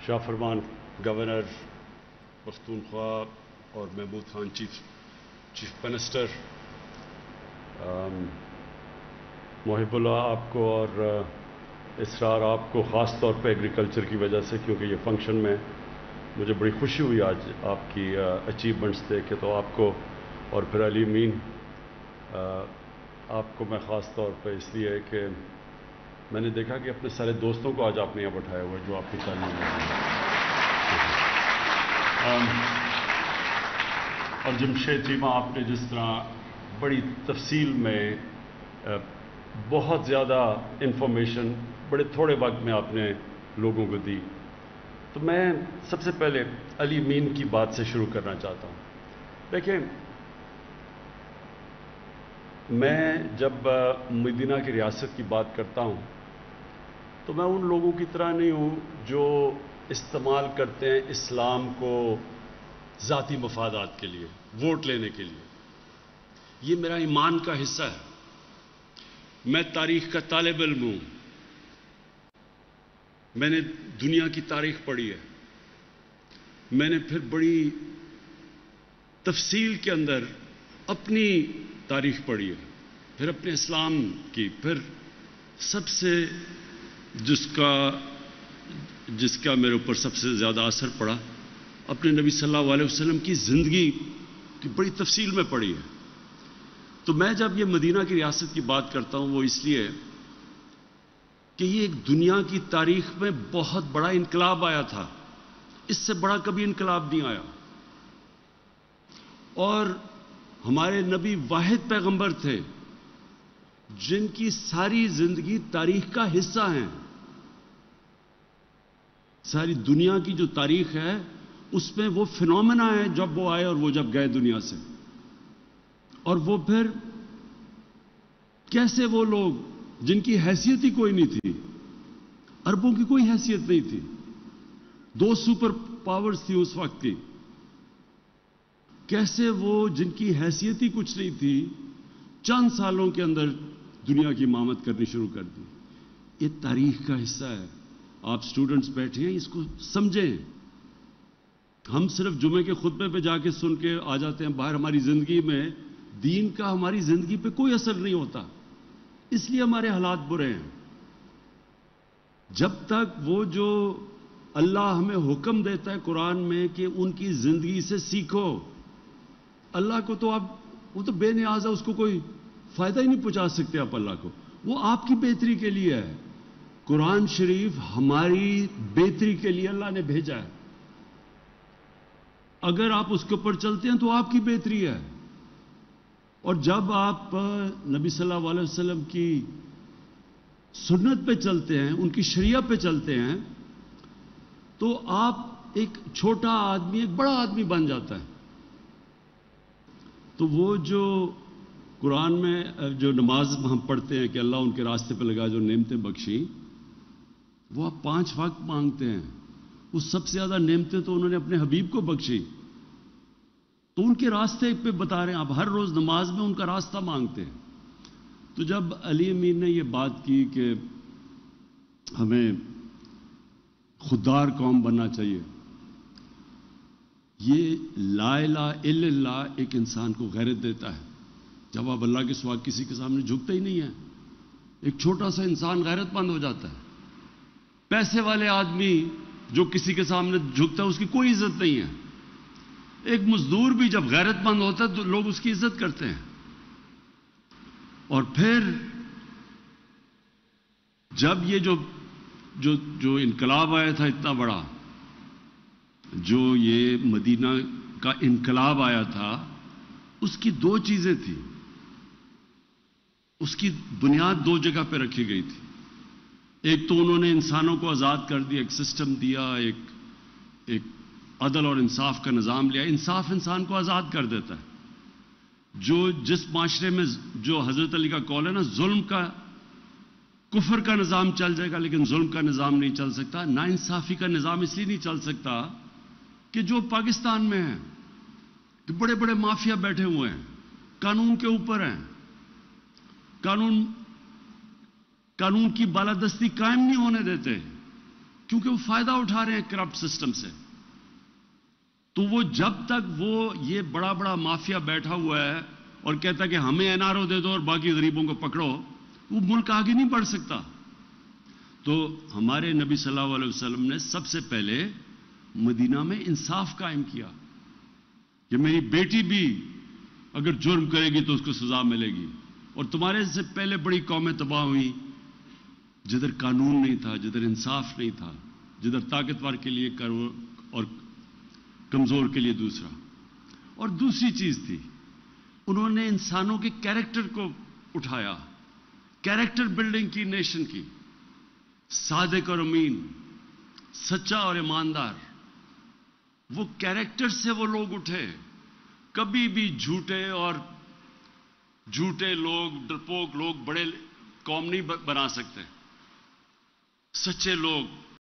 شاہ فرمان گورنر پختونخوا اور Mahmood Khan chief minister, محب اللہ آپ کو اور اسرار آپ کو خاص طور پہ ایگریکلچر کی وجہ سے، کیونکہ یہ فنکشن میں مجھے بڑی خوشی ہوئی آج آپ کی اچیومنٹس دیکھ کے، تو آپ کو اور پھر علی امین آپ کو میں خاص طور پہ اس لیے کہ میں نے دیکھا کہ اپنے سارے دوستوں کو آج آپ نے یہاں بٹھایا ہوا ہے جو آپ کی تعلیم میں اور جمشید چیمہ آپ نے جس طرح بڑی تفصیل میں بہت زیادہ انفارمیشن بڑے تھوڑے وقت میں آپ نے لوگوں کو دی، تو میں سب سے پہلے علی امین کی بات سے شروع کرنا چاہتا ہوں۔ دیکھیں، میں جب مدینہ کی ریاست کی بات کرتا ہوں تو میں ان لوگوں کی طرح نہیں ہوں جو استعمال کرتے ہیں اسلام کو ذاتی مفادات کے لیے، ووٹ لینے کے لیے۔ یہ میرا ایمان کا حصہ ہے۔ میں تاریخ کا طالب علم ہوں، میں نے دنیا کی تاریخ پڑھی ہے، میں نے پھر بڑی تفصیل کے اندر اپنی تاریخ پڑھی ہے، پھر اپنے اسلام کی، پھر سب سے جس کا میرے اوپر سب سے زیادہ اثر پڑا اپنے نبی صلی اللہ علیہ وسلم کی زندگی کی بڑی تفصیل میں پڑھی ہے۔ تو میں جب یہ مدینہ کی ریاست کی بات کرتا ہوں وہ اس لیے کہ یہ ایک دنیا کی تاریخ میں بہت بڑا انقلاب آیا تھا، اس سے بڑا کبھی انقلاب نہیں آیا، اور ہمارے نبی واحد پیغمبر تھے جن کی ساری زندگی تاریخ کا حصہ ہیں۔ ساری دنیا کی جو تاریخ ہے اس میں وہ فینومینا ہے جب وہ آئے اور وہ جب گئے دنیا سے، اور وہ پھر کیسے وہ لوگ جن کی حیثیت ہی کوئی نہیں تھی، عربوں کی کوئی حیثیت نہیں تھی، 2 سپر پاورز تھی اس وقت کی، کیسے وہ جن کی حیثیت ہی کچھ نہیں تھی چند سالوں کے اندر دنیا کی امامت کرنی شروع کر دی۔ یہ تاریخ کا حصہ ہے۔ آپ سٹوڈنٹس بیٹھے ہیں، اس کو سمجھیں۔ ہم صرف جمعے کے خطبے پہ جا کے سن کے آ جاتے ہیں باہر، ہماری زندگی میں دین کا ہماری زندگی پہ کوئی اثر نہیں ہوتا، اس لیے ہمارے حالات برے ہیں۔ جب تک وہ جو اللہ ہمیں حکم دیتا ہے قرآن میں کہ ان کی زندگی سے سیکھو، اللہ کو تو آپ وہ تو بے نیاز ہے، اس کو کوئی فائدہ ہی نہیں پہنچا سکتے آپ اللہ کو، وہ آپ کی بہتری کے لیے ہے۔ قرآن شریف ہماری بہتری کے لیے اللہ نے بھیجا ہے، اگر آپ اس کے اوپر چلتے ہیں تو آپ کی بہتری ہے۔ اور جب آپ نبی صلی اللہ علیہ وسلم کی سنت پہ چلتے ہیں، ان کی شریعت پہ چلتے ہیں، تو آپ ایک چھوٹا آدمی ایک بڑا آدمی بن جاتا ہے۔ تو وہ جو قرآن میں جو نماز ہم پڑھتے ہیں کہ اللہ ان کے راستے پہ لگا جو نعمتیں بخشی، وہ آپ 5 وقت مانگتے ہیں، وہ سب سے زیادہ نعمتیں تو انہوں نے اپنے حبیب کو بخشی، تو ان کے راستے پہ بتا رہے ہیں آپ ہر روز نماز میں ان کا راستہ مانگتے ہیں۔ تو جب علی امین نے یہ بات کی کہ ہمیں خوددار قوم بننا چاہیے، یہ لا الہ الا اللہ ایک انسان کو غیرت دیتا ہے۔ جب آپ اللہ کے سوا کسی کے سامنے جھکتے ہی نہیں ہیں، ایک چھوٹا سا انسان غیرت مند ہو جاتا ہے۔ پیسے والے آدمی جو کسی کے سامنے جھکتا ہے اس کی کوئی عزت نہیں ہے۔ ایک مزدور بھی جب غیرت مند ہوتا ہے تو لوگ اس کی عزت کرتے ہیں۔ اور پھر جب یہ جو انقلاب آیا تھا اتنا بڑا، جو یہ مدینہ کا انقلاب آیا تھا، اس کی 2 چیزیں تھیں، اس کی بنیاد 2 جگہ پہ رکھی گئی تھی۔ ایک تو انہوں نے انسانوں کو آزاد کر دیا، ایک سسٹم دیا، ایک عدل اور انصاف کا نظام لیا۔ انصاف انسان کو آزاد کر دیتا ہے۔ جس معاشرے میں جو حضرت علی کا قول ہے نا، ظلم کا کفر کا نظام چل جائے گا لیکن ظلم کا نظام نہیں چل سکتا۔ ناانصافی کا نظام اس لیے نہیں چل سکتا کہ جو پاکستان میں ہے کہ بڑے بڑے مافیا بیٹھے ہوئے ہیں، قانون کے اوپر ہیں، قانون کی بالادستی قائم نہیں ہونے دیتے، کیونکہ وہ فائدہ اٹھا رہے ہیں کرپٹ سسٹم سے. تو وہ جب تک وہ یہ بڑا بڑا مافیا بیٹھا ہوا ہے اور کہتا کہ ہمیں این آر او دے دو اور باقی غریبوں کو پکڑو, وہ ملک آگے نہیں بڑھ سکتا. تو ہمارے نبی صلی اللہ علیہ وسلم نے سب سے پہلے مدینہ میں انصاف قائم کیا کہ میری بیٹی بھی اگر جرم کرے گی تو اس کو سزا ملے گی. اور تمہارے سے پہلے بڑی قومیں تباہ ہوئیں جدھر قانون نہیں تھا, جدھر انصاف نہیں تھا, جدھر طاقتور کے لیے اور کمزور کے لیے دوسرا. اور دوسری چیز تھی, انہوں نے انسانوں کے کیریکٹر کو اٹھایا, کیریکٹر بلڈنگ کی نیشن کی. صادق اور امین, سچا اور ایماندار, وہ کیریکٹر سے وہ لوگ اٹھے. کبھی بھی جھوٹے لوگ, ڈرپوک لوگ بڑے قوم نہیں بنا سکتے. سچے لوگ